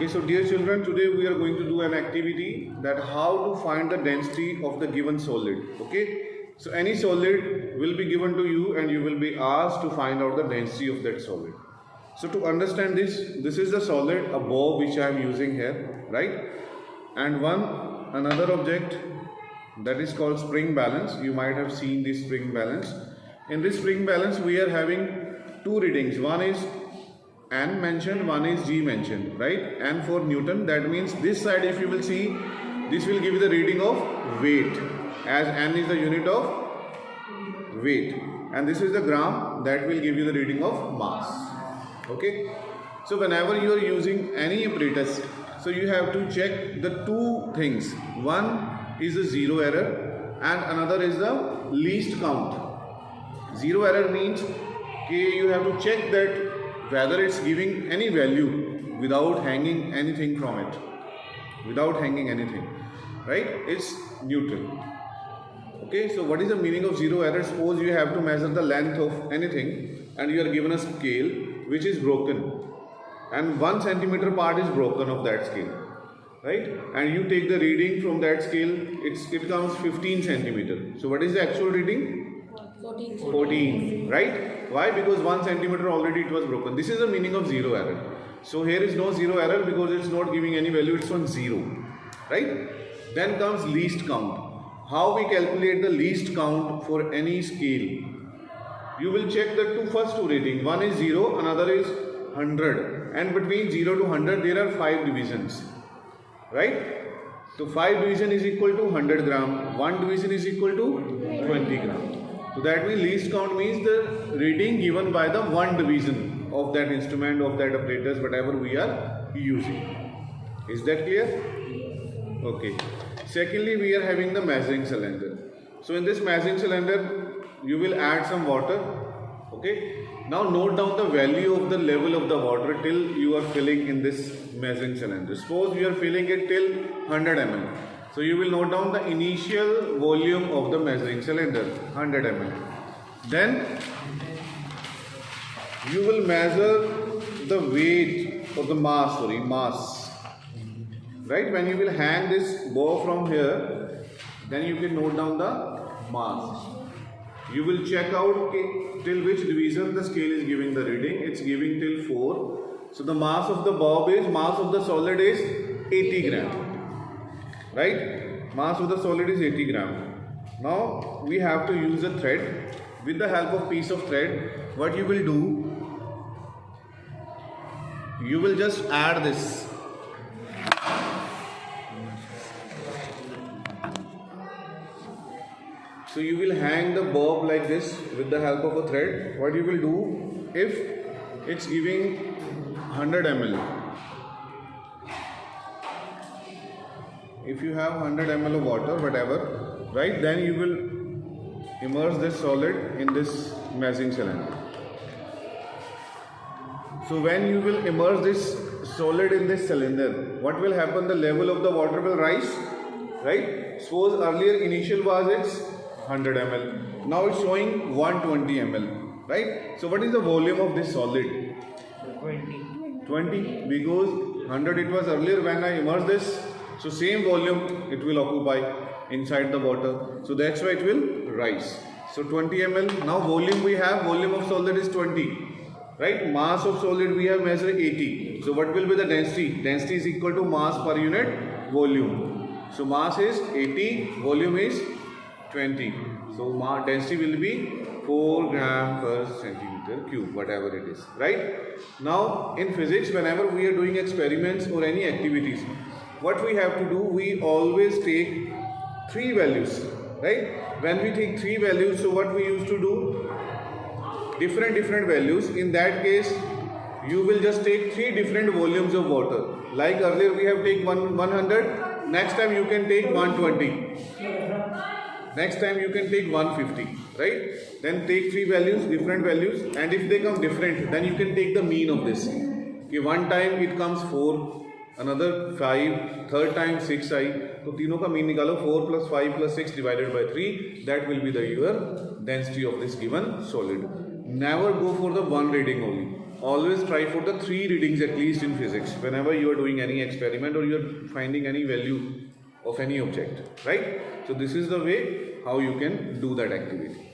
Okay, so dear children, today we are going to do an activity that how to find the density of the given solid. Okay, so any solid will be given to you and you will be asked to find out the density of that solid. So to understand this is the solid, a ball which I am using here, right? And another object that is called spring balance. You might have seen this spring balance. In this spring balance we are having two readings. One is N mentioned, one is G mentioned, right? N for Newton. That means this side, if you will see, this will give you the reading of weight, as N is the unit of weight, and this is the gram, that will give you the reading of mass. Okay, so whenever you are using any apparatus, so you have to check the two things. One is the zero error and another is the least count. Zero error means you have to check that whether it's giving any value without hanging anything from it, right? It's neutral. Okay, so what is the meaning of zero error? Suppose you have to measure the length of anything and you are given a scale which is broken and 1 centimeter part is broken of that scale, right? And you take the reading from that scale, it comes 15 centimeter. So what is the actual reading? 14, right? Why? Because 1 centimeter already it was broken. This is the meaning of zero error. So here is no zero error because it's not giving any value, it's on 0, right? Then comes least count. How we calculate the least count for any scale? You will check the first two reading. One is 0, another is 100, and between 0 to 100 there are 5 divisions, right? So 5 division is equal to 100 gram, 1 division is equal to 20 gram. So that means least count means the reading given by the 1 division of that instrument, of that apparatus, whatever we are using. Is that clear? Okay. Secondly, we are having the measuring cylinder. So in this measuring cylinder, you will add some water. Okay. Now note down the value of the level of the water till you are filling in this measuring cylinder. Suppose you are filling it till 100 ml. So you will note down the initial volume of the measuring cylinder, 100 ml. Then you will measure the weight of the mass. Right? When you will hang this bow from here, then you can note down the mass. You will check out till which division the scale is giving the reading. It's giving till 4. So the mass of the mass of the solid is 80 gram. Right? Mass of the solid is 80 gram. Now we have to use a thread. With the help of piece of thread, what you will do, you will just add this. So you will hang the bob like this with the help of a thread. What you will do, if it's giving 100 ml, if you have 100 ml of water, whatever, right, then you will immerse this solid in this measuring cylinder. So when you will immerse this solid in this cylinder, what will happen? The level of the water will rise, right? Suppose earlier initial was its 100 ml, now it's showing 120 ml, right? So what is the volume of this solid? 20, because 100 it was earlier when I immersed this. So same volume it will occupy inside the water. So that's why it will rise. So 20 ml. Now volume we have, volume of solid is 20. Right? Mass of solid we have measured 80. So what will be the density? Density is equal to mass per unit volume. So mass is 80, volume is 20. So density will be 4 gram per centimeter cube, whatever it is. Right? Now in physics, whenever we are doing experiments or any activities, what we have to do, we always take 3 values, right? When we take 3 values, so what we used to do, different values. In that case, you will just take 3 different volumes of water. Like earlier we have taken 100, next time you can take 120, next time you can take 150, right? Then take 3 values, different values, and if they come different, then you can take the mean of this. Okay, one time it comes 4, another 5, third time 6i. So तीनों का mean निकालो, 4 plus 5 plus 6 divided by 3. That will be the your density of this given solid. Never go for the one reading only. always try for the 3 readings at least in physics whenever you are doing any experiment or you are finding any value of any object, right? So this is the way how you can do that activity.